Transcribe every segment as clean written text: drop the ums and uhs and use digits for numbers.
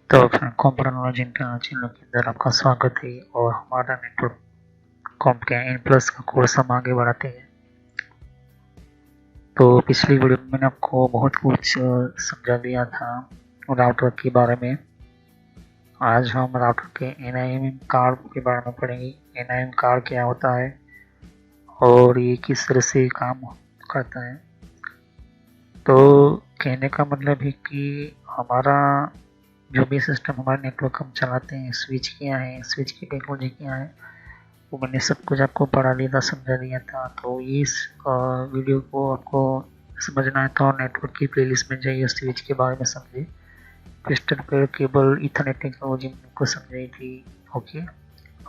तो computer knowledge internet channel के अंदर आपका स्वागत है। और हमारा नेटवर्क कॉम के एन प्लस का कोर्स हम आगे बढ़ाते हैं। तो पिछली वीडियो में मैंने आपको बहुत कुछ समझा दिया था राउटर के बारे में। आज हम राउटर के एनआईएम कार्ड के बारे में पढ़ेंगे। एनआईएम कार्ड क्या होता है और ये किस तरह से काम करता है। तो कहने का मतलब है कि हमारा जो भी सिस्टम हमारे नेटवर्क हम चलाते हैं, स्विच क्या है, स्विच की टेक्नोलॉजी क्या है, वो मैंने सब कुछ आपको पढ़ा दिया था, समझा दिया था। तो इस वीडियो को आपको समझना है तो नेटवर्क की प्लेलिस्ट में जाइए, स्विच के बारे में समझिए। Crystal pair cable Ethernet technology मैंने आपको समझाई थी। ओके।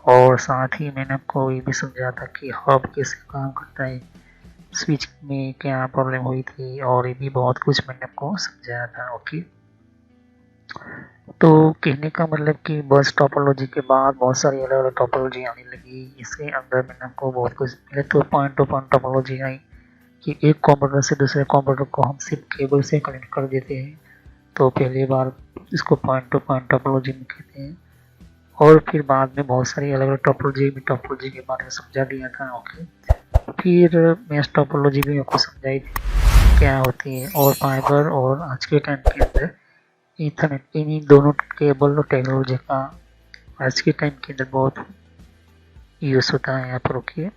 और साथ ही मैंने आपको ये भी समझाया था कि हब कैसे काम करता है, स्विच में क्या प्रॉब्लम हुई थी, और ये भी बहुत कुछ मैंने आपको समझाया था। ओके। तो कहने का मतलब कि बस टोपोलॉजी के बाद बहुत सारी अलग अलग टोपोलॉजी आने लगी। इसके अंदर मैंने आपको बहुत कुछ, पहले तो पॉइंट टू पॉइंट टोपोलॉजी आई कि एक कंप्यूटर से दूसरे कंप्यूटर को हम सिर्फ केबल से कनेक्ट कर देते हैं। तो पहली बार इसको पॉइंट टू पॉइंट टोपोलॉजी में कहते हैं। और फिर बाद में बहुत सारी अलग अलग टोपोलॉजी के बारे में समझा दिया था। ओके। फिर मैश टोपोलॉजी भी आपको समझाई थी क्या होती है, और फाइबर, और आज के टाइम के अंदर ईथरनेट। इन दोनों केबल टेक्नोलॉजी का आज के टाइम के अंदर बहुत यूज़ होता है यहाँ पर। ओके।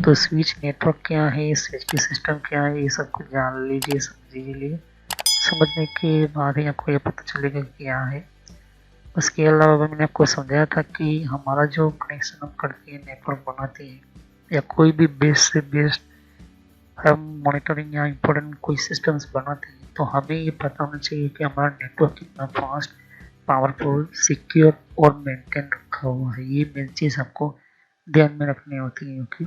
तो स्विच नेटवर्क क्या है, स्विच की सिस्टम क्या है, ये सब कुछ जान लीजिए, समझ लीजिए। समझने के बाद ही आपको ये पता चलेगा क्या है। उसके अलावा मैंने आपको समझाया था कि हमारा जो कनेक्शन हम करते हैं, नेटवर्क बनाते हैं, या कोई भी बेस्ट से बेस्ट हम मॉनिटरिंग या इम्पोर्टेंट कोई सिस्टम्स बनाते हैं, तो हमें ये पता होना चाहिए कि हमारा नेटवर्क कितना फास्ट, पावरफुल, सिक्योर और मेंटेन रखा हुआ है। ये मेन चीज़ आपको ध्यान में रखनी होती है। ओके।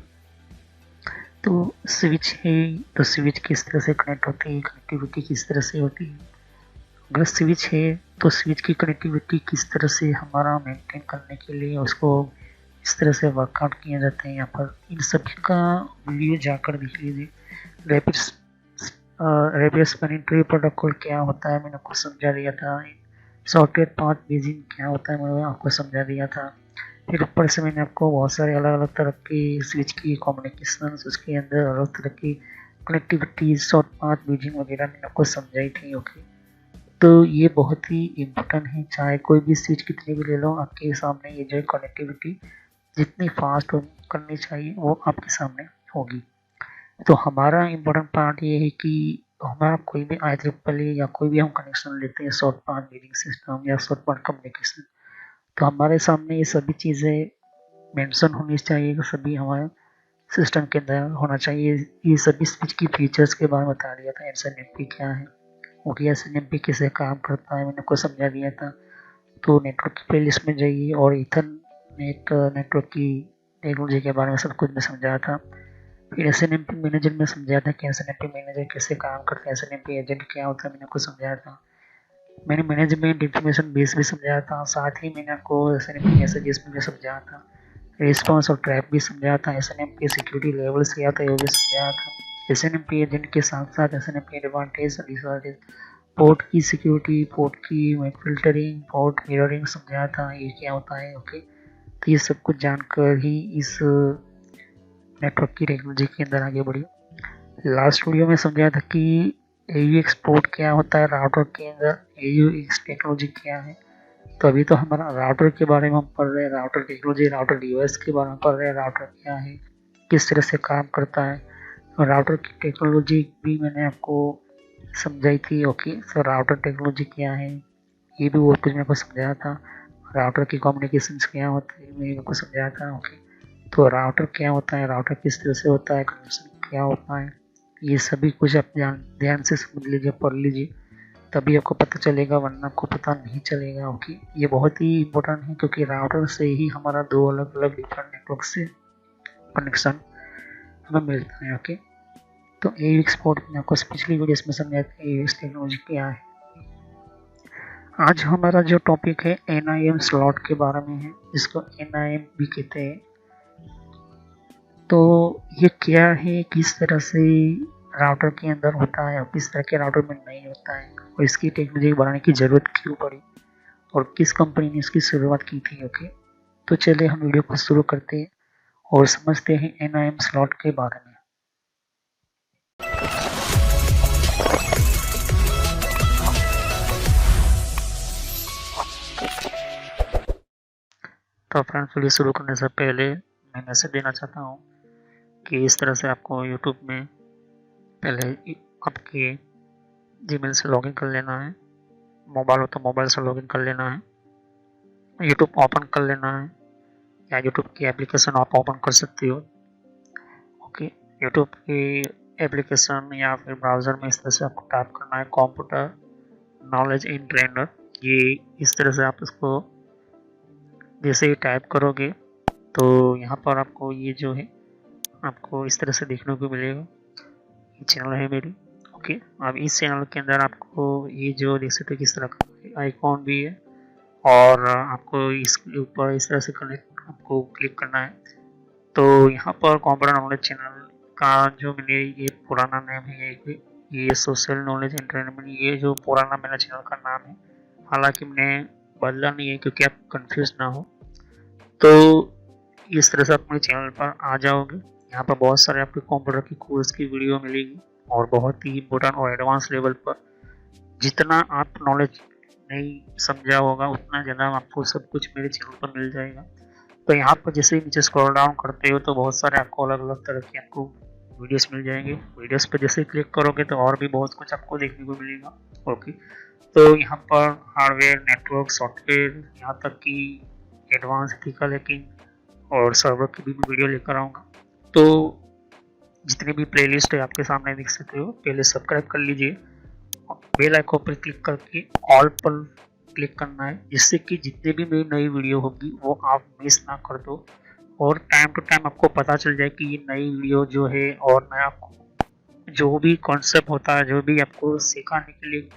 तो स्विच है, तो स्विच किस तरह से कनेक्ट होती है, कनेक्टिविटी किस तरह से होती है। अगर स्विच है तो स्विच की कनेक्टिविटी किस तरह से हमारा मेंटेन करने के लिए उसको इस तरह से वर्कआउट किया जाता है। यहाँ पर इन सभी का वीडियो जाकर देख लीजिए। Rapid rapid spanning tree protocol क्या होता है मैंने आपको समझा दिया था। सॉफ्टवेयर पाथ बेजिंग क्या होता है मैंने आपको समझा दिया था। फिर ऊपर से मैंने आपको बहुत सारे अलग अलग तरह की स्विच की कम्युनिकेशन, उसके अंदर अलग तरह की कनेक्टिविटी, शॉर्ट पाथ बेजिंग वगैरह मैंने आपको समझाई थी। ओके। तो ये बहुत ही इम्पोर्टेंट है, चाहे कोई भी स्विच कितनी भी ले लो, आपके सामने ये जो कनेक्टिविटी जितनी फास्ट करनी चाहिए वो आपके सामने होगी। तो हमारा इम्पोर्टेंट पार्ट ये है कि हमारा कोई भी IEEE या कोई भी हम कनेक्शन लेते हैं, शॉर्ट पाथ रीडिंग सिस्टम या शॉर्ट पाथ कम्युनिकेशन, तो हमारे सामने ये सभी चीज़ें मेंशन होनी चाहिए, सभी हमारे सिस्टम के अंदर होना चाहिए। ये सभी स्विच की फीचर्स के बारे में बता दिया था। SNMP क्या है, ओके, SNMP कैसे काम करता है मैंने आपको समझा दिया था। तो नेटवर्क की प्लेलिस्ट में जाइए, और ईथरनेट नेटवर्क की टेक्नोलॉजी के बारे में सब कुछ मैं समझाया था। फिर SNMP मैनेजर में समझाया था कि SNMP मैनेजर कैसे काम करता है, SNMP एजेंट क्या होता है मैंने आपको समझाया था। मैंने मैनेजमेंट इंफॉर्मेशन बेस भी समझाया था। साथ ही मैंने आपको SNMP मैसेजेस में भी समझाया था, रिस्पॉन्स और ट्रैप भी समझाया था, SNMP सिक्योरिटी लेवल्स क्या था ये भी समझाया था। SNMP एजेंट के साथ साथ SNMP एडवांटेज, डिसएडवांटेज, पोर्ट की सिक्योरिटी, पोर्ट की फिल्टरिंग, पोर्ट मिररिंग समझाया था, ये क्या होता है। ओके। तो ये सब कुछ जानकर ही इस नेटवर्क की टेक्नोलॉजी के अंदर आगे बढ़ी। लास्ट वीडियो में समझाया था कि AUX पोर्ट क्या होता है राउटर के अंदर, AUX टेक्नोलॉजी क्या है। तो अभी तो हमारा राउटर के बारे में हम पढ़ रहे हैं, राउटर टेक्नोलॉजी, राउटर डिवाइस के बारे में पढ़ रहे हैं, राउटर क्या है, किस तरह से काम करता है। और राउटर की टेक्नोलॉजी भी मैंने आपको समझाई थी। ओके। तो राउटर टेक्नोलॉजी क्या है ये भी बहुत कुछ मेरे को समझाया था। राउटर की कम्युनिकेशंस क्या होती है मैंने आपको समझाया था। ओके। तो राउटर क्या होता है, राउटर किस तरह से होता है, कनेक्शन क्या होता है, ये सभी कुछ आप ध्यान से समझ लीजिए, पढ़ लीजिए, तभी आपको पता चलेगा, वरना आपको पता नहीं चलेगा। ओके। ये बहुत ही इम्पोर्टेंट है क्योंकि राउटर से ही हमारा दो अलग अलग डिफरेंट नेटवर्क से कनेक्शन हमें मिलता है। ओके। तो AUX पोर्ट मैंने आपको पिछली वीडियोस में समझाया था AUX टेक्नोलॉजी क्या है। आज हमारा जो टॉपिक है NIM स्लॉट के बारे में है, जिसको NIM भी कहते हैं। तो ये क्या है, किस तरह से राउटर के अंदर होता है और किस तरह के राउटर में नहीं होता है, और इसकी टेक्नोलॉजी बढ़ाने की ज़रूरत क्यों पड़ी, और किस कंपनी ने इसकी शुरुआत की थी। ओके, तो चलिए हम वीडियो को शुरू करते हैं और समझते हैं NIM स्लॉट के बारे में। तो फ्रेंड्स, वीडियो शुरू करने से पहले मैं मैसेज देना चाहता हूँ कि इस तरह से आपको यूट्यूब में पहले आपके जीमेल से लॉगिन कर लेना है। मोबाइल हो तो मोबाइल से लॉगिन कर लेना है, यूट्यूब ओपन कर लेना है, या यूट्यूब की एप्लीकेशन आप ओपन कर सकते हो। ओके, यूट्यूब की एप्लीकेशन या फिर ब्राउज़र में इस तरह से आपको टाइप करना है कंप्यूटर नॉलेज इन ट्रेनर। ये इस तरह से आप इसको जैसे ही टाइप करोगे तो यहाँ पर आपको ये जो है आपको इस तरह से देखने को मिलेगा। ये चैनल है मेरी। ओके, अब इस चैनल के अंदर आपको ये जो देख सकते हो किस तरह का आइकॉन भी है, और आपको इसके ऊपर इस तरह से आपको क्लिक करना है। तो यहाँ पर कंप्यूटर नॉलेज चैनल का जो मैंने ये पुराना नाम है, ये सोशल नॉलेज एंटरटेनमेंट, ये जो पुराना मेरा चैनल का नाम है, हालांकि मैंने बदला नहीं है क्योंकि आप कंफ्यूज ना हो। तो इस तरह से आप मेरे चैनल पर आ जाओगे। यहाँ पर बहुत सारे आपके कंप्यूटर की कोर्स की वीडियो मिलेगी, और बहुत ही इम्पोर्टेंट और एडवांस लेवल पर जितना आप नॉलेज नहीं समझा होगा उतना ज़्यादा आपको सब कुछ मेरे चैनल पर मिल जाएगा। तो यहाँ पर जैसे ही नीचे स्क्रॉल डाउन करते हो तो बहुत सारे आपको अलग अलग तरह के आपको वीडियोस मिल जाएंगे। वीडियोस पर जैसे क्लिक करोगे तो और भी बहुत कुछ आपको देखने को मिलेगा। ओके, तो यहाँ पर हार्डवेयर, नेटवर्क, सॉफ्टवेयर, यहाँ तक कि एडवांस एथिकल हैकिंग और सर्वर की भी वीडियो लेकर आऊँगा। तो जितनी भी प्लेलिस्ट है आपके सामने देख सकते हो। पहले सब्सक्राइब कर लीजिए, बेल आइकन पर क्लिक करके ऑल पर क्लिक करना है, जिससे कि जितने भी मेरी नई वीडियो होगी वो आप मिस ना कर दो, और टाइम टू टाइम आपको पता चल जाए कि ये नई वीडियो जो है और नया आपको जो भी कॉन्सेप्ट होता है, जो भी आपको सिखाने के लिए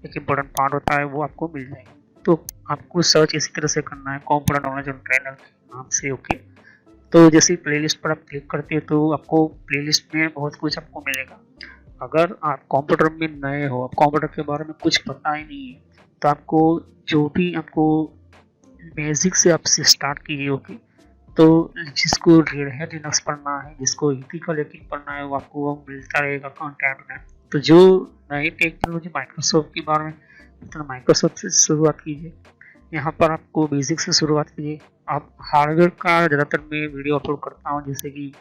एक इम्पोर्टेंट पार्ट होता है, वो आपको मिल जाएगा। तो आपको सर्च इसी तरह से करना है कंप्यूटर नॉलेज ऑन ट्रेनर के नाम से। ओके, तो जैसे प्लेलिस्ट पर आप क्लिक करते हो तो आपको प्लेलिस्ट में बहुत कुछ आपको मिलेगा। अगर आप कंप्यूटर में नए हो, आप कंप्यूटर के बारे में कुछ पता ही नहीं है, तो आपको जो भी आपको बेसिक से आपसे स्टार्ट कीजिए। ओके, तो जिसको रेड हैट लिनक्स पढ़ना है, जिसको एथिकल हैकिंग पढ़ना है, वो आपको मिलता रहेगा कंटेंट में। तो जो नई टेक्नोलॉजी माइक्रोसॉफ्ट के बारे में, तो माइक्रोसॉफ्ट से शुरुआत कीजिए। यहाँ पर आपको बेसिक से शुरुआत कीजिए। आप हार्डवेयर का ज़्यादातर मैं वीडियो अपलोड करता हूँ, जैसे कि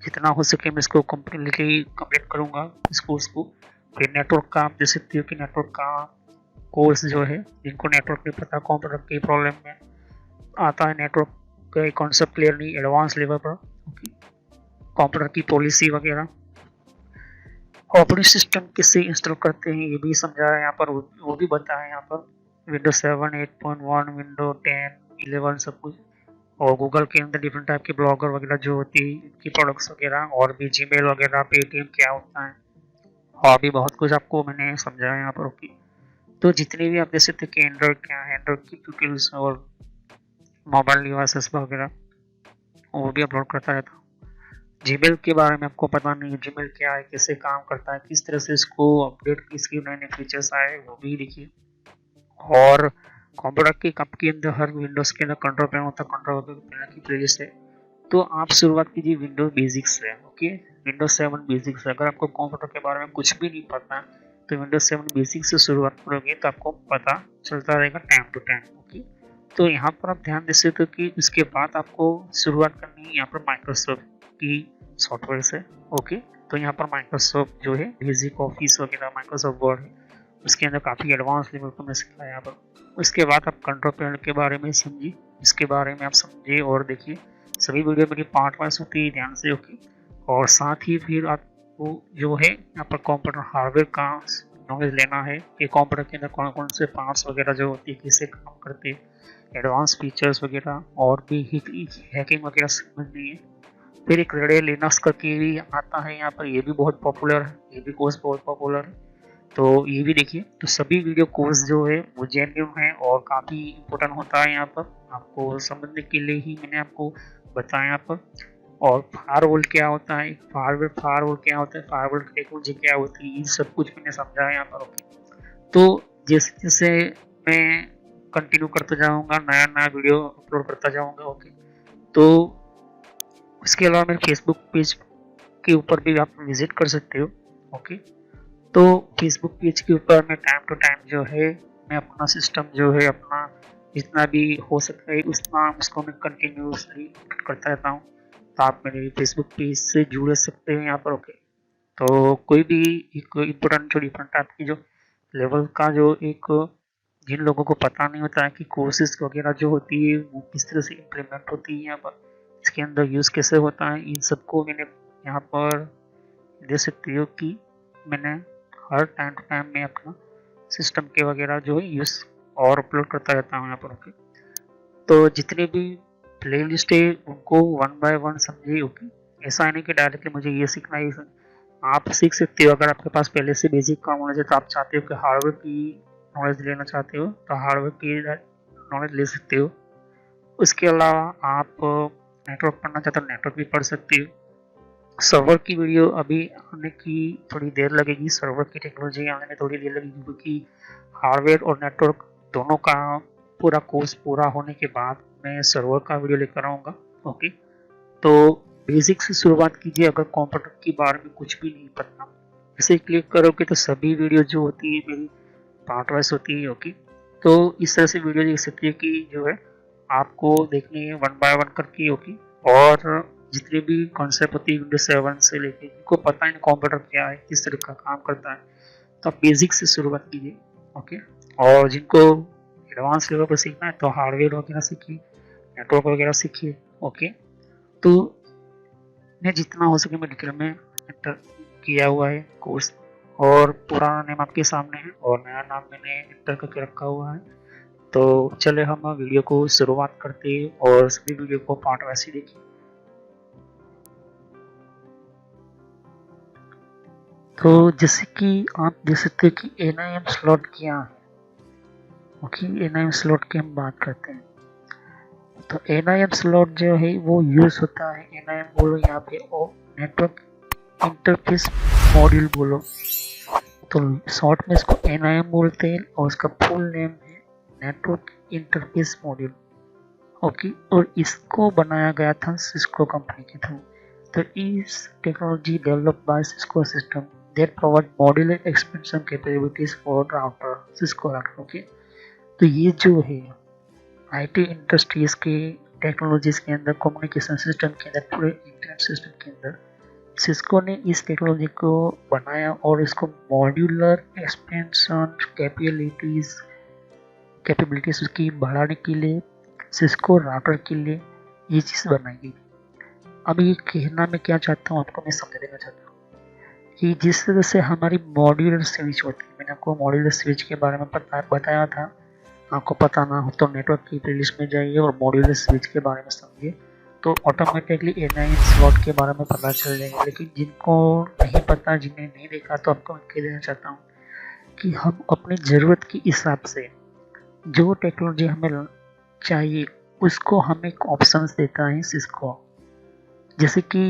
जितना हो सके मैं इसको कम्प्लीटली कंप्लीट करूँगा इस कोर्स को। फिर नेटवर्क का आप देख सकते हो कि नेटवर्क का कोर्स जो है, जिनको नेटवर्क नहीं पता, कंप्यूटर की प्रॉब्लम में आता है, नेटवर्क का कॉन्सेप्ट क्लियर नहीं एडवांस लेवल पर, कंप्यूटर की पॉलिसी वगैरह, ऑपरेटिंग सिस्टम किससे इंस्टॉल करते हैं ये भी समझा है यहाँ पर, वो भी बताया है यहाँ पर। विंडोज 7, 8.1, विंडो 10, 11 सब कुछ, और गूगल के अंदर डिफरेंट टाइप के ब्लॉगर वगैरह जो होती है इनकी प्रोडक्ट्स वगैरह, और भी जीमेल वगैरह, पेटीएम क्या होता है, और भी बहुत कुछ आपको मैंने समझाया यहाँ पर। ओके, तो जितने भी आप देख सकते कि एंड्रॉइड क्या है, एंड्रॉइड की ट्यूटोरियल्स और मोबाइल डिवाइसेस वगैरह वो भी अपलोड करता रहता हूँ। जीमेल के बारे में आपको पता नहीं है, जीमेल क्या है, कैसे काम करता है, किस तरह से इसको अपडेट, इसके नए नए फीचर्स आए, वो भी देखिए। और कंप्यूटर के कप के अंदर हर विंडोज के अंदर कंट्रोल पैनल होता है, कंट्रोल पैनल की प्लेलिस्ट है। तो आप शुरुआत कीजिए विंडोज बेसिक्स से। ओके, विंडोज 7 बेसिक्स से। अगर आपको कंप्यूटर के बारे में कुछ भी नहीं पता तो विंडोज 7 बेसिक्स से शुरुआत करोगे तो आपको पता चलता रहेगा टाइम टू टाइम। ओके, तो यहाँ पर आप ध्यान दे सकते हो कि उसके बाद आपको शुरुआत करनी है यहाँ पर माइक्रोसॉफ्ट की सॉफ्टवेयर से। ओके, तो यहाँ पर माइक्रोसॉफ्ट जो है बेसिक ऑफिस वगैरह, माइक्रोसॉफ्ट वर्ड है, उसके अंदर काफ़ी एडवांस लेवल को मैं सिखाया यहाँ पर। उसके बाद आप कंट्रोल पैनल के बारे में समझिए, इसके बारे में आप समझिए और देखिए। सभी वीडियो मेरी पार्ट वाइज होती है, ध्यान से। ओके, और साथ ही फिर आपको जो है यहाँ पर कंप्यूटर हार्डवेयर का नॉलेज लेना है कि कंप्यूटर के अंदर कौन कौन से पार्ट्स वगैरह जो होती है, कैसे काम करते हैं, एडवांस फीचर्स वगैरह, और भी हैकिंग वगैरह समझनी है। फिर एक रेड लिनक्स करके भी आता है यहाँ पर, ये भी बहुत पॉपुलर है, ये भी कोर्स बहुत पॉपुलर है, तो ये भी देखिए। तो सभी वीडियो कोर्स जो है वो जेन्युइन है और काफ़ी इम्पोर्टेंट होता है यहाँ पर, आपको समझने के लिए ही मैंने आपको बताया यहाँ पर। और फायरवॉल क्या होता है, फायरवॉल क्या होता है, फायरवॉल टेक्नोलॉजी क्या होती है, ये सब कुछ मैंने समझाया यहाँ पर। ओके, तो जैसे जैसे मैं कंटिन्यू करता जाऊंगा, नया नया वीडियो अपलोड करता जाऊंगा। ओके, तो उसके अलावा मेरे फेसबुक पेज के ऊपर भी आप विजिट कर सकते हो। ओके, तो फेसबुक पेज के ऊपर मैं टाइम टू टाइम जो है मैं अपना सिस्टम जो है अपना जितना भी हो सकता है उतना उसको मैं कंटिन्यूसली करता रहता हूँ। तो आप मेरे फेसबुक पेज से जुड़ सकते हैं यहाँ पर। ओके, तो कोई भी एक इम्पोर्टेंट जो डिफरेंट टाइप की जो लेवल का जो एक जिन लोगों को पता नहीं होता है कि कोर्सेज वगैरह जो होती है वो किस तरह से इम्प्लीमेंट होती है यहाँ पर, इसके अंदर यूज़ कैसे होता है, इन सबको मैंने यहाँ पर दे सकती हो कि मैंने हर टाइम टू टाइम में अपना सिस्टम के वगैरह जो है यूज़ और अपलोड करता रहता हूँ यहाँ पर। ओके, तो जितने भी प्ले लिस्ट है उनको वन बाय वन समझिए। ओके, ऐसा है नहीं कि डायरेक्टली मुझे ये सीखना है, आप सीख सकते हो। अगर आपके पास पहले से बेसिक का नॉलेज है तो आप चाहते हो कि हार्डवेयर की नॉलेज लेना चाहते हो तो हार्डवेयर की नॉलेज ले सकते हो। उसके अलावा आप नेटवर्क पढ़ना चाहते हो नेटवर्क भी पढ़ सकते हो। सर्वर की वीडियो अभी आने की थोड़ी देर लगेगी, सर्वर की टेक्नोलॉजी आने में थोड़ी देर लगेगी, क्योंकि हार्डवेयर और नेटवर्क दोनों का पूरा कोर्स पूरा होने के बाद मैं सर्वर का वीडियो लेकर आऊँगा। ओके, तो बेसिक से शुरुआत कीजिए। अगर कंप्यूटर के बारे में कुछ भी नहीं पता, इसे क्लिक करोगे तो सभी वीडियो जो होती है मेरी पार्ट वाइज होती है। ओके, तो इस तरह से वीडियो देख सकती है कि जो है आपको देखनी है वन बाय वन करके। ओके, और जितनी भी कॉन्सेप्ट होती है विंडोज 7 से लेके जिनको पता है कंप्यूटर क्या है किस तरह का काम करता है, तो आप बेसिक से शुरुआत कीजिए। ओके, और जिनको एडवांस लेवल पर सीखना है तो हार्डवेयर वगैरह सीखिए, नेटवर्क वगैरह सीखिए। ओके, तो मैं जितना हो सके मैं डिटेल में एंटर किया हुआ है कोर्स, और पुराना नेम आपके सामने है और नया नाम मैंने एंटर करके रखा हुआ है। तो चले हम वीडियो को शुरुआत करते हैं और सभी वीडियो को पार्ट वाइज ही देखिए। तो जैसे कि आप देख सकते हैं कि NIM स्लॉट क्या है। ओके, NIM स्लॉट की हम बात करते हैं तो NIM स्लॉट जो है वो यूज होता है, NIM बोलो यहाँ पे और नेटवर्क इंटरफेस मॉड्यूल बोलो, तो शॉर्ट में इसको NIM बोलते हैं और उसका फुल नेम है नेटवर्क इंटरफेस मॉड्यूल। ओके, और इसको बनाया गया था सिस्को कंपनी के थ्रू। तो इस technology developed by Cisco system that provide modular expansion capabilities for router Cisco router. Okay, तो ये जो है IT इंडस्ट्रीज के टेक्नोलॉजीज के अंदर, कम्युनिकेशन सिस्टम के अंदर, पूरे इंटरनेट सिस्टम के अंदर सिस्को ने इस टेक्नोलॉजी को बनाया और इसको मॉड्यूलर एक्सपेंशन कैपेबिलिटीज उसकी बढ़ाने के लिए सिस्को राउटर के लिए ये चीज़ बनाई गई। अब ये कहना मैं क्या चाहता हूँ आपको मैं समझ देना चाहता हूँ कि जिस तरह से हमारी मॉड्यूलर स्विच होती है, मैंने आपको मॉड्यूलर स्विच के बारे में बताया था। आपको पता ना हो तो नेटवर्क की प्लेलिस्ट में जाइए और मॉड्यूलर स्विच के बारे में समझिए, तो ऑटोमेटिकली NIM स्लॉट के बारे में पता चल जाएगा। लेकिन जिनको नहीं पता, जिन्हें नहीं देखा, तो आपको मैं कह देना चाहता हूँ कि हम अपनी ज़रूरत के हिसाब से जो टेक्नोलॉजी हमें चाहिए उसको हमें ऑप्शंस देता है सिस्को। जैसे कि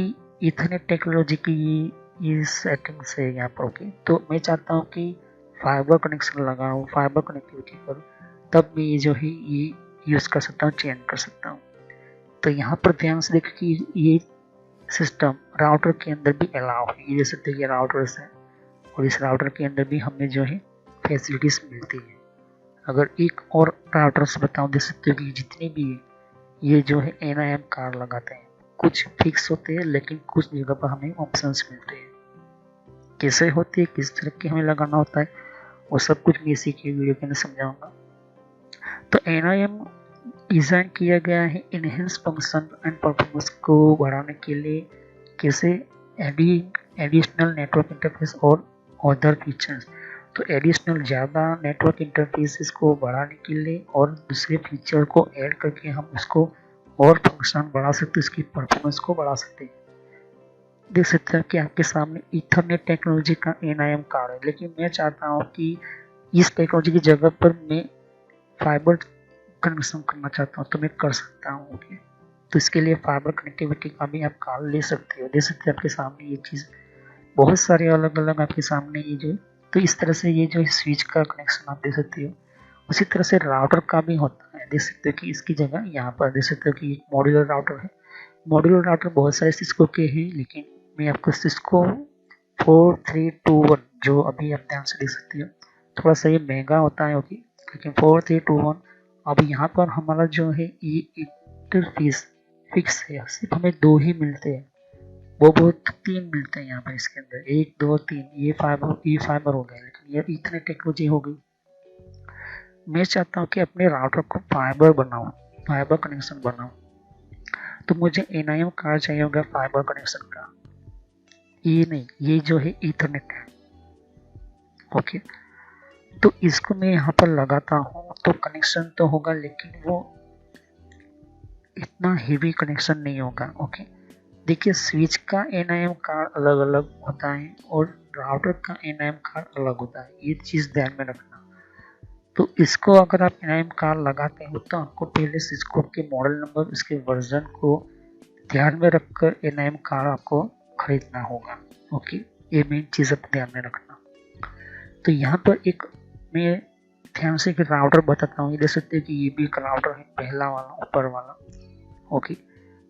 इथरनेट टेक्नोलॉजी की ये सेटिंग्स है यहाँ पर। ओके, तो मैं चाहता हूँ कि फाइबर कनेक्शन लगाऊँ, फाइबर कनेक्टिविटी करूँ, तब मैं ये जो है ये यूज़ कर सकता हूँ, चेंज कर सकता हूँ। तो यहाँ पर ध्यान से देखिए कि ये सिस्टम राउटर के अंदर भी अलाउ है। ये जैसे देखिए राउटर्स है और इस राउटर के अंदर भी हमें जो है फैसिलिटीज मिलती है। अगर एक और राउटर्स बताऊँ, देख सकते हो कि जितने भी ये जो है NIM कार्ड लगाते हैं, कुछ फिक्स होते हैं लेकिन कुछ जगह पर हमें ऑप्शंस मिलते हैं। कैसे होती है, किस तरह के हमें लगाना होता है, वो सब कुछ मैं इसी की वीडियो के अंदर समझाऊंगा। तो NIM डिज़ाइन किया गया है इनहेंस फंक्शन एंड परफॉर्मेंस को बढ़ाने के लिए, कैसे एडिशनल नेटवर्क इंटरफेस और अदर फीचर्स। तो एडिशनल ज़्यादा नेटवर्क इंटरफेस को बढ़ाने के लिए और दूसरे फीचर को ऐड करके हम उसको और फंक्शन बढ़ा सकते हैं, उसकी परफॉर्मेंस को बढ़ा सकते हैं। देख सकते हैं कि आपके सामने ईथरनेट टेक्नोलॉजी का NIM कार्ड है, लेकिन मैं चाहता हूँ कि इस टेक्नोलॉजी की जगह पर मैं फाइबर कनेक्शन करना चाहता हूँ तो मैं कर सकता हूँ। ओके, तो इसके लिए फाइबर कनेक्टिविटी का भी आप कार्ड ले सकते हो। देख सकते हैं आपके सामने ये चीज़ बहुत सारे अलग अलग आपके सामने ये जो, तो इस तरह से ये जो स्विच का कनेक्शन आप दे सकते हो। उसी तरह से राउटर का भी होता है, देख सकते हो कि इसकी जगह यहाँ पर देख सकते हो कि एक मॉड्यूलर राउटर है। मॉड्यूलर राउटर बहुत सारे सिस्को के हैं, लेकिन मैं आपको सिस्को 4321 जो अभी आप ध्यान से देख सकते हो, थोड़ा सा ये महंगा होता है ओके, लेकिन 4321 अब यहाँ पर हमारा जो है ये इंटरफेस फिक्स है, सिर्फ हमें 2 ही मिलते हैं, वो बहुत 3 मिलते हैं यहाँ पर इसके अंदर, 1 2 3, ये फाइबर हो गया, लेकिन ये इतनी टेक्नोलॉजी हो गई। मैं चाहता हूँ कि अपने राउटर को फाइबर बनाऊँ, फाइबर कनेक्शन बनाऊँ, तो मुझे NIM कार्ड चाहिए होगा फाइबर कनेक्शन का, ये नहीं, ये जो है ईथरनेट है ओके। तो इसको मैं यहाँ पर लगाता हूँ तो कनेक्शन तो होगा, लेकिन वो इतना हेवी कनेक्शन नहीं होगा ओके। देखिए स्विच का NIM कार्ड अलग अलग होता है और राउटर का NIM कार्ड अलग होता है, ये चीज़ ध्यान में रखना। तो इसको अगर आप NIM कार्ड लगाते हो तो आपको पहले सिस्को के मॉडल नंबर, उसके वर्जन को ध्यान में रखकर NIM कार्ड आपको खरीदना होगा ओके, ये मेन चीज़ आप ध्यान में रखना। तो यहाँ पर एक मैं ध्यान से राउटर बताता हूँ, ये देख सकते हैं कि ये भी एक राउटर है, पहला वाला ऊपर वाला ओके।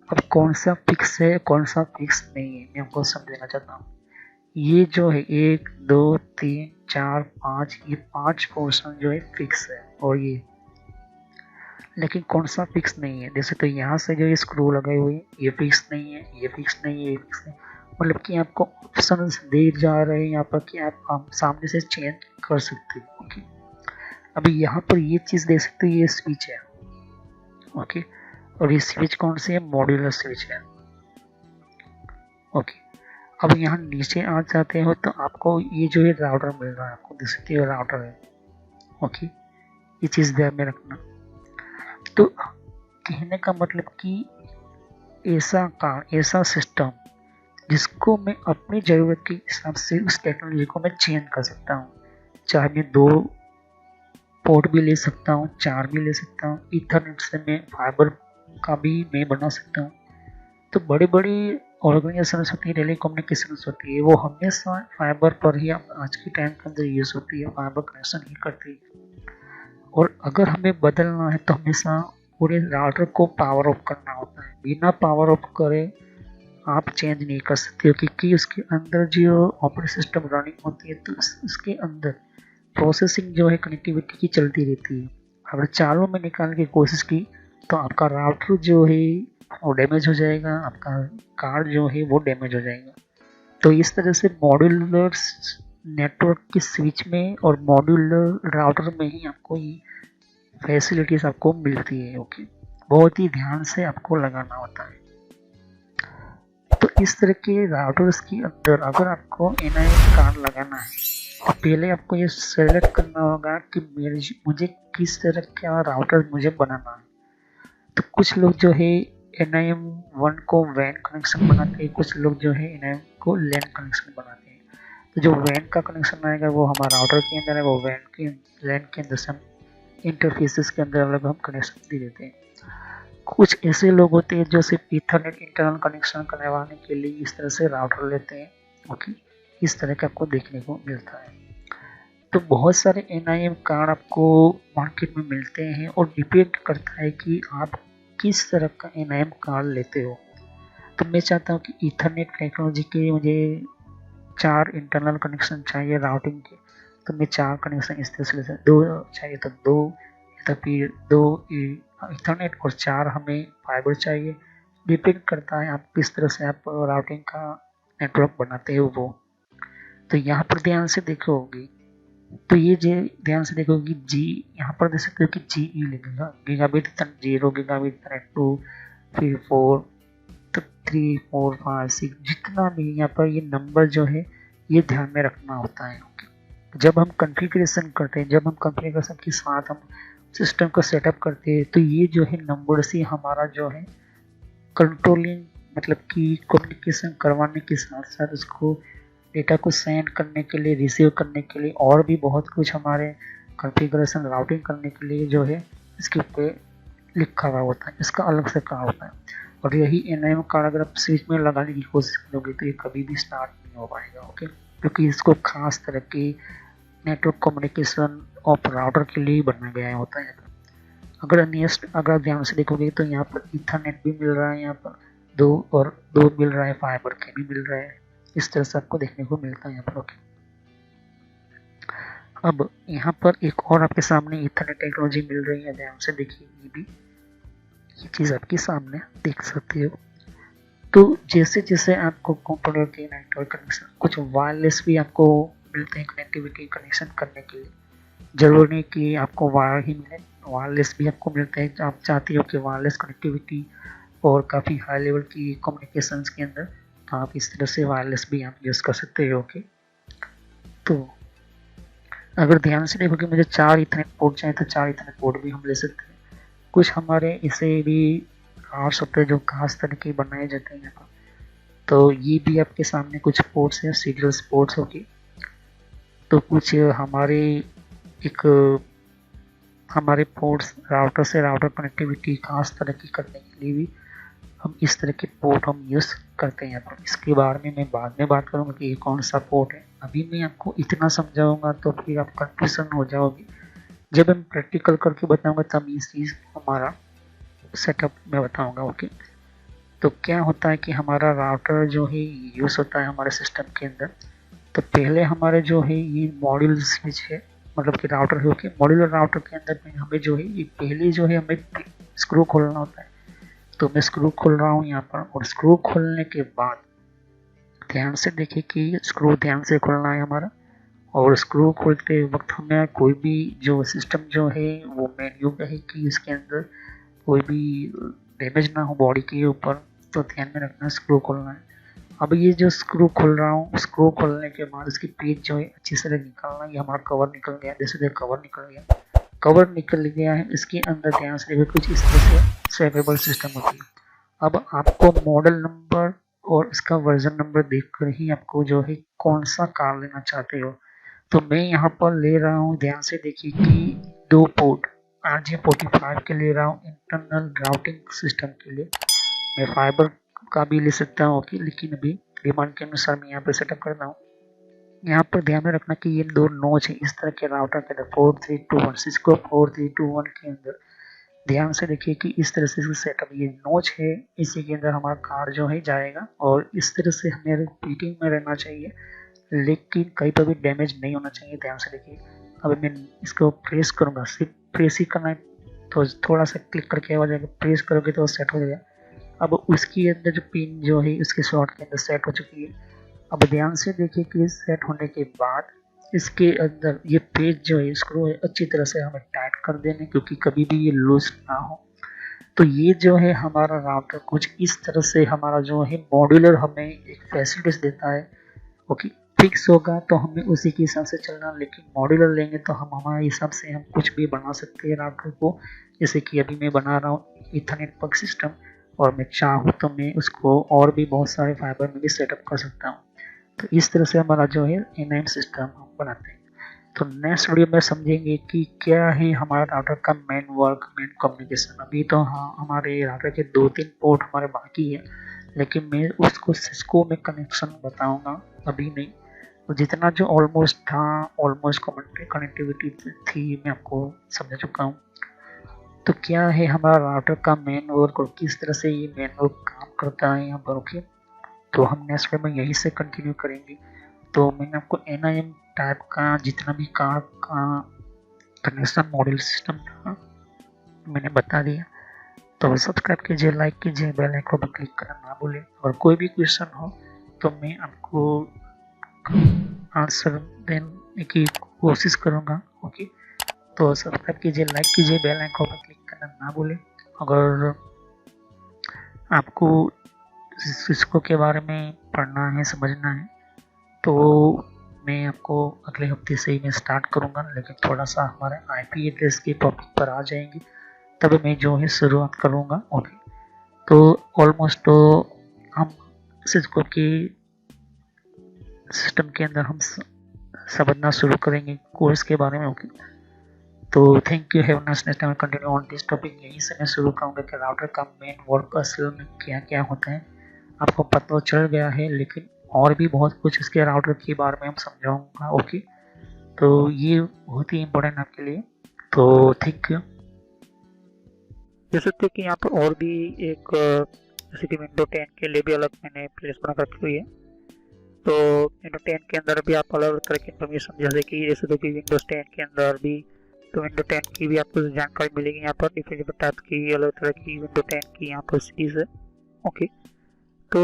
अब कौन सा फिक्स है कौन सा फिक्स नहीं है मैं आपको समझाना चाहता हूँ। ये जो है 1 2 3 4 5, ये 5 पोर्शन जो है फिक्स है, और ये लेकिन कौन सा फिक्स नहीं है, जैसे तो यहाँ से जो ये स्क्रू लगाए हुए हैं ये फिक्स नहीं है, ये फिक्स नहीं है, ये फिक्स नहीं, मतलब कि आपको ऑप्शन दे जा रहे हैं यहाँ पर कि आप सामने से चेंज कर सकते हो ओके। अभी यहाँ पर ये चीज़ देख सकते हो, ये स्विच है ओके, और ये स्विच कौन सी है, मॉड्यूलर स्विच है ओके। अब यहाँ नीचे आ जाते हो तो आपको ये जो है राउटर मिल रहा है, आपको देख सकते हो राउटर है ओके, ये चीज़ ध्यान में रखना। तो कहने का मतलब कि ऐसा सिस्टम जिसको मैं अपनी ज़रूरत के हिसाब से उस टेक्नोलॉजी को मैं चेंज कर सकता हूँ, चाहे मैं 2 पोर्ट भी ले सकता हूँ, 4 भी ले सकता हूँ, ईथरनेट से मैं फाइबर का भी मैं बना सकता हूँ। तो बड़ी बड़ी ऑर्गेनाइजेशन होती है, टेलीकम्युनिकेशन होती है, वो हमेशा फाइबर पर ही आज के टाइम के अंदर यूज़ होती है, फाइबर कनेक्शन ही करती है। और अगर हमें बदलना है तो हमेशा पूरे राउटर को पावर ऑफ करना होता है, बिना पावर ऑफ करे आप चेंज नहीं कर सकते हो, क्योंकि उसके अंदर जो ऑपरेटिंग सिस्टम रनिंग होती है तो उसके अंदर प्रोसेसिंग जो है कनेक्टिविटी की चलती रहती है। अगर चारों में निकालने की कोशिश की तो आपका राउटर जो है वो डैमेज हो जाएगा, आपका कार्ड जो है वो डैमेज हो जाएगा। तो इस तरह से मॉड्यूलर नेटवर्क की स्विच में और मॉड्यूलर राउटर में ही आपको ये फैसिलिटीज आपको मिलती है ओके, बहुत ही ध्यान से आपको लगाना होता है। तो इस तरह के राउटर्स के अंदर अगर आपको NIM कार्ड लगाना है तो पहले आपको ये सेलेक्ट करना होगा कि मुझे किस तरह का राउटर मुझे बनाना है। तो कुछ लोग जो है NIM 1 को वैन कनेक्शन बनाते हैं, कुछ लोग जो है NIM को लैन कनेक्शन बनाते हैं। तो जो वैन का कनेक्शन आएगा वो हमारा राउटर के अंदर है, वो वैन के लैन के अंदर से इंटरफेसेस के अंदर अलग हम कनेक्शन दे देते हैं। कुछ ऐसे लोग होते हैं जो सिर्फ ईथरनेट इंटरनल कनेक्शन करवाने के लिए इस तरह से राउटर लेते हैं ओके, इस तरह का आपको देखने को मिलता है। तो बहुत सारे NIM कार्ड आपको मार्केट में मिलते हैं और डिपेंड करता है कि आप किस तरह का NIM कार्ड लेते हो। तो मैं चाहता हूँ कि ईथरनेट टेक्नोलॉजी के मुझे 4 इंटरनल कनेक्शन चाहिए राउटिंग के, तो मैं 4 कनेक्शन इस तरह से लेता हूँ, 2 चाहिए तो 2, या फिर 2 ईथरनेट और 4 हमें फाइबर चाहिए, डिपेंड करता है आप किस तरह से आप राउटिंग का नेटवर्क बनाते हो वो। तो यहाँ पर ध्यान से देखोगे तो ये जो ध्यान से देखोगे जी, यहाँ पर देख सकते हो कि GE लिखेगा, गीगाबिट 0, गीगाबिट 2, फिर 4, तो 3 4 5 6, जितना भी यहाँ पर ये नंबर जो है ये ध्यान में रखना होता है। जब हम कॉन्फ़िगरेशन करते हैं, जब हम कॉन्फ़िगरेशन के साथ हम सिस्टम को सेटअप करते हैं तो ये जो है नंबर से हमारा जो है कंट्रोलिंग, मतलब कि कम्युनिकेशन करवाने के साथ साथ उसको डेटा को सेंड करने के लिए, रिसीव करने के लिए और भी बहुत कुछ हमारे कॉन्फ़िगरेशन राउटिंग करने के लिए जो है इसके ऊपर लिखा हुआ होता है, इसका अलग से कार्ड होता है। और यही NIM कार्ड अगर आप स्विच में लगाने की कोशिश करोगे तो ये कभी भी स्टार्ट नहीं हो पाएगा ओके, क्योंकि इसको खास तरह की नेटवर्क कम्युनिकेशन ऑफ राउटर के लिए बनाया गया होता है। अगर आप ध्यान से देखोगे तो यहाँ पर इथरनेट भी मिल रहा है, यहाँ पर दो मिल रहा है, फाइबर के भी मिल रहा है, इस तरह से आपको देखने को मिलता है यहाँ पर। ओके, अब यहाँ पर एक और आपके सामने इथरनेट टेक्नोलॉजी मिल रही है, ध्यान से देखिए, ये चीज़ आपके सामने देख सकते हो। तो जैसे जैसे आपको कंप्यूटर के नेटवर्क कनेक्शन, कुछ वायरलेस भी आपको मिलते हैं कनेक्टिविटी कनेक्शन करने के लिए। जरूरी नहीं कि आपको वायर ही मिले, वायरलेस भी आपको मिलते हैं। आप चाहते हो कि वायरलेस कनेक्टिविटी और काफ़ी हाई लेवल की कम्युनिकेशंस के अंदर, तो आप इस तरह से वायरलेस भी आप यूज़ कर सकते हो। ओके, तो अगर ध्यान से देखोगे मुझे 4 इथरनेट पोर्ट चाहिए, तो 4 इथरनेट पोर्ट भी हम ले सकते हैं। कुछ हमारे इसे भी कार्ड्स होते हैं जो खास तरीके बनाए जाते हैं यहाँ पर, तो ये भी आपके सामने कुछ पोर्ट्स हैं, सीरियल पोर्ट्स होगी। तो कुछ हमारे पोर्ट्स राउटर से राउटर कनेक्टिविटी खास तरह की करने के लिए भी हम इस तरह के पोर्ट हम यूज़ करते हैं यहाँ पर। इसके बारे में मैं बाद में बात करूँगा कि ये कौन सा पोर्ट है। अभी मैं आपको इतना समझाऊंगा तो फिर आप कंफ्यूजन हो जाओगे। जब मैं प्रैक्टिकल करके बताऊंगा तब ये चीज़ हमारा सेटअप में बताऊंगा। ओके, तो क्या होता है कि हमारा राउटर जो है यूज़ होता है हमारे सिस्टम के अंदर। तो पहले हमारे जो है ये मॉड्यूल स्विच है, मतलब कि राउटर है। ओके, मॉड्यूलर राउटर के अंदर में हमें जो है ये पहले जो है हमें स्क्रू खोलना होता है। तो मैं स्क्रू खोल रहा हूँ यहाँ पर, और स्क्रू खोलने के बाद ध्यान से देखिए कि स्क्रू ध्यान से खोलना है हमारा। और स्क्रू खोलते वक्त हमें कोई भी जो सिस्टम जो है वो मेन्यू है कि इसके अंदर कोई भी डैमेज ना हो बॉडी के ऊपर, तो ध्यान में रखना, स्क्रू खोलना है। अब ये जो स्क्रू खोल रहा हूँ, स्क्रू खोलने के बाद इसकी पेज जो है अच्छी से निकालना। ये हमारा कवर निकल गया, जैसे कवर निकल गया, कवर निकल गया है। इसके अंदर ध्यान से कुछ इस तरह से स्वेपेबल सिस्टम होती है। अब आपको मॉडल नंबर और इसका वर्जन नंबर देखकर ही आपको जो है कौन सा कार लेना चाहते हो। तो मैं यहाँ पर ले रहा हूँ, ध्यान से देखिए कि 2 पोर्ट RJ45 के ले रहा हूँ इंटरनल राउटिंग सिस्टम के लिए। मैं फाइबर का भी ले सकता हूँ, ओके, लेकिन अभी डिमांड के अनुसार मैं यहाँ पे सेटअप कर रहा हूँ। यहाँ पर ध्यान में रखना कि ये 2 नोच है इस तरह के राउटर के अंदर, 4321 सिस्को 4321 के अंदर। ध्यान से देखिए कि इस तरह से सेटअप, ये नोच है, इसी के अंदर हमारा कार्ड जो है जाएगा, और इस तरह से हमें रिपीटिंग में रहना चाहिए, लेकिन कहीं पर भी डैमेज नहीं होना चाहिए। ध्यान से देखिए, अब मैं इसको प्रेस करूँगा, सिर्फ प्रेस ही करना है, तो थोड़ा सा क्लिक करके आ जाएगा, प्रेस करोगे तो सेट हो जाएगा। अब उसके अंदर जो पिन जो है उसके स्लॉट के अंदर सेट हो चुकी है। अब ध्यान से देखिए कि सेट होने के बाद इसके अंदर ये पेज जो है स्क्रू है अच्छी तरह से हमें टाइट कर देने, क्योंकि कभी भी ये लूज ना हो। तो ये जो है हमारा राउटर कुछ इस तरह से हमारा जो है मॉड्यूलर हमें एक फैसिलिटीज देता है। ओके, फिक्स होगा तो हमें उसी के हिसाब से चलना, लेकिन मॉड्यूलर लेंगे तो हम हमारे हिसाब से हम कुछ भी बना सकते हैं राउटर को। जैसे कि अभी मैं बना रहा हूँ इथरनेट पग सिस्टम, और मैं चाहूँ तो मैं उसको और भी बहुत सारे फाइबर में भी सेटअप कर सकता हूँ। तो इस तरह से हमारा जो है NIM सिस्टम हम बनाते हैं। तो नेक्स्ट वीडियो में समझेंगे कि क्या है हमारा राउटर का मेन वर्क, मेन कम्युनिकेशन। अभी तो हाँ हमारे राउटर के 2-3 पोर्ट हमारे बाकी है, लेकिन मैं उसको सिस्को में कनेक्शन बताऊंगा, अभी नहीं। तो जितना जो ऑलमोस्ट कनेक्टिविटी थी मैं आपको समझा चुका हूँ। तो क्या है हमारा राउटर का मेन वर्क और किस तरह से ये मेन वर्क काम करता है यहाँ पर। ओके, तो हम नेक्स्ट वीडियो में यही से कंटिन्यू करेंगे। तो मैंने आपको NIM टाइप का जितना भी कार का कनेक्शन मॉड्यूल सिस्टम था मैंने बता दिया। तो सब्सक्राइब कीजिए, लाइक कीजिए, बेल आइकन पर क्लिक करना ना भूलें। और कोई भी क्वेश्चन हो तो मैं आपको आंसर देने की कोशिश करूँगा। ओके, तो सब्सक्राइब कीजिए, लाइक कीजिए, बेल आइकन पर क्लिक करना ना भूलें। अगर आपको सिस्को के बारे में पढ़ना है, समझना है, तो मैं आपको अगले हफ्ते से ही मैं स्टार्ट करूँगा, लेकिन थोड़ा सा हमारे IP एड्रेस के टॉपिक पर आ जाएंगे तब मैं जो है शुरुआत करूँगा। ओके, तो ऑलमोस्ट तो हम सिस्को के सिस्टम के अंदर हम समझना शुरू करेंगे कोर्स के बारे में। ओके, तो thank you, have nice time, continue on this topic. यहीं से मैं शुरू करूँगा कि राउटर का मेन वर्क असल में क्या क्या होता है। आपको पता तो चल गया है, लेकिन और भी बहुत कुछ इसके राउटर के बारे में हम समझाऊंगा। ओके, तो ये बहुत ही इम्पोर्टेंट आपके लिए। तो ठीक जैसे थे कि यहाँ पर और भी एक जैसे कि विंडो 10 के लिए भी अलग मैंने प्लेलिस्ट बना रखी हुई है। तो विंडो 10 के अंदर भी आप अलग अलग तरह की इन्फॉर्मेशन जैसे कि विंडोज 10 के अंदर भी तो विंडो 10 की भी आपको जानकारी मिलेगी यहाँ पर डिफरेंट टाइप की अलग तरह की विंडो 10 की यहाँ पर सीरीज है। ओके, तो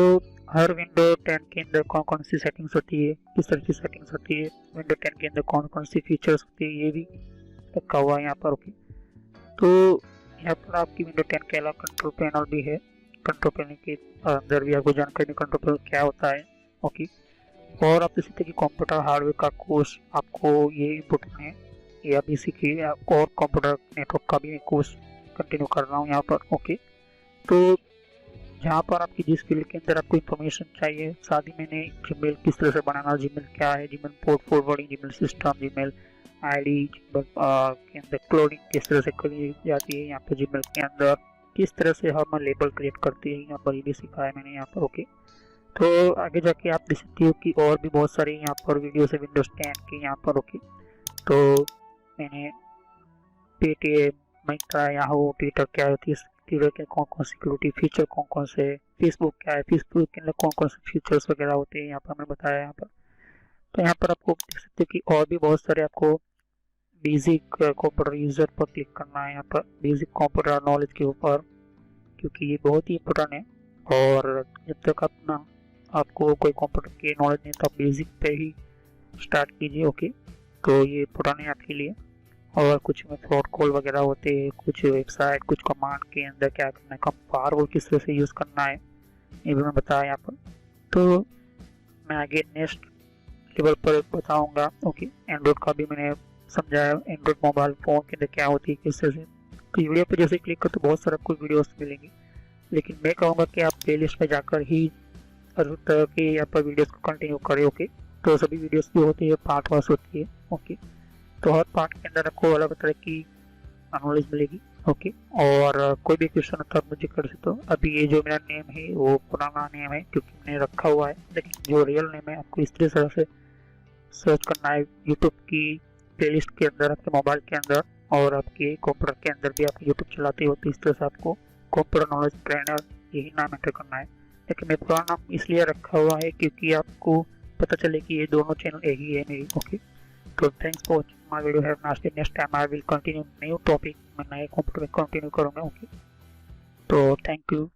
हर विंडो 10 के अंदर कौन कौन सी सेटिंग्स होती है, किस तरह की सेटिंग्स होती है, विंडो 10 के अंदर कौन कौन सी फीचर्स होती है, ये भी रखा हुआ है यहाँ पर। ओके, तो यहाँ पर आपकी विंडो 10 के अलावा कंट्रोल पैनल भी है। कंट्रोल पैनल के अंदर भी आपको जानकारी कंट्रोल पैनल क्या होता है। ओके, और आप जैसे कि कंप्यूटर हार्डवेयर का कोर्स आपको ये इम्पोर्टेंट है, ये अभी सीखिए। और कंप्यूटर नेटवर्क का भी कोर्स कंटिन्यू कर रहा हूँ यहाँ पर। ओके, तो जहाँ पर आपकी जिस फील्ड के अंदर आपको इन्फॉर्मेशन चाहिए, साथ ही मैंने जीमेल किस तरह से बनाना, जीमेल क्या है, Gmail port forwarding, Gmail system, Gmail ID, Gmail के अंदर क्लोनिंग किस तरह से करी जाती है, यहाँ पर जीमेल के अंदर किस तरह से हम लेबल क्रिएट करते हैं, यहाँ पर ये भी सिखाया मैंने यहाँ पर। ओके, तो आगे जाके आप देख सकते हो कि और भी बहुत सारे यहाँ पर वीडियो है विंडोज 10 के यहाँ पर। ओके, तो मैंने पेटीएम, मिंत्रा, याहू, ट्विटर क्या होती है, ट्विटर के कौन कौन सिक्योरिटी फीचर कौन कौन से, फेसबुक क्या है, फेसबुक के अंदर कौन कौन से फीचर्स वगैरह होते हैं यहाँ पर मैंने बताया यहाँ पर। तो यहाँ पर आपको देख सकते हो कि और भी बहुत सारे आपको बेसिक कंप्यूटर यूजर पर क्लिक करना है यहाँ पर, बेसिक कंप्यूटर नॉलेज के ऊपर, क्योंकि ये बहुत ही इम्पोर्टेंट है। और जब तक अपना आपको कोई कंप्यूटर की नॉलेज नहीं तो आप बेसिक पे ही स्टार्ट कीजिए। ओके, तो ये इम्पोर्टेंट है आपके लिए। और कुछ में फ्रॉड कॉल वगैरह होते हैं, कुछ वेबसाइट, कुछ कमांड के अंदर क्या करना है, कब फायरवॉल किस तरह से यूज़ करना है, ये भी मैं बताया यहाँ पर। तो मैं आगे नेक्स्ट लेवल पर बताऊंगा। ओके, एंड्रॉइड का भी मैंने समझाया, एंड्रॉइड मोबाइल फ़ोन के अंदर क्या होती है, किस तरह से। तो वीडियो पर जैसे क्लिक करो तो बहुत सारे आपको वीडियोस मिलेंगे, लेकिन मैं कहूँगा कि आप प्लेलिस्ट में जाकर ही हर तरह के यहाँ पर वीडियोस को कंटिन्यू करें। ओके, तो सभी वीडियोस भी होती है, पार्ट वाइज होती है। ओके, तो हर पार्ट के अंदर आपको अलग तरह की नॉलेज मिलेगी। ओके, और कोई भी क्वेश्चन होता है मुझे कर सकते हो। अभी ये जो मेरा नेम है वो पुराना नेम है क्योंकि मैंने रखा हुआ है, लेकिन जो रियल नेम है आपको इस तरह से सर्च करना है यूट्यूब की प्लेलिस्ट के अंदर, आपके मोबाइल के अंदर, और आपके कंप्यूटर के अंदर भी आप यूट्यूब चलाते हो तो इस तरह से आपको कंप्यूटर नॉलेज ट्रेनर यही नाम एंटर करना है। लेकिन मैं पुराना नाम इसलिए रखा हुआ है क्योंकि आपको पता चले कि ये दोनों चैनल एक ही है मेरी। Okay, so thanks for watching my video. Have a nice day. Next time I will continue new topic. मैं नए कंप्यूटर में कंटिन्यू करूँगा। ओके, तो थैंक यू।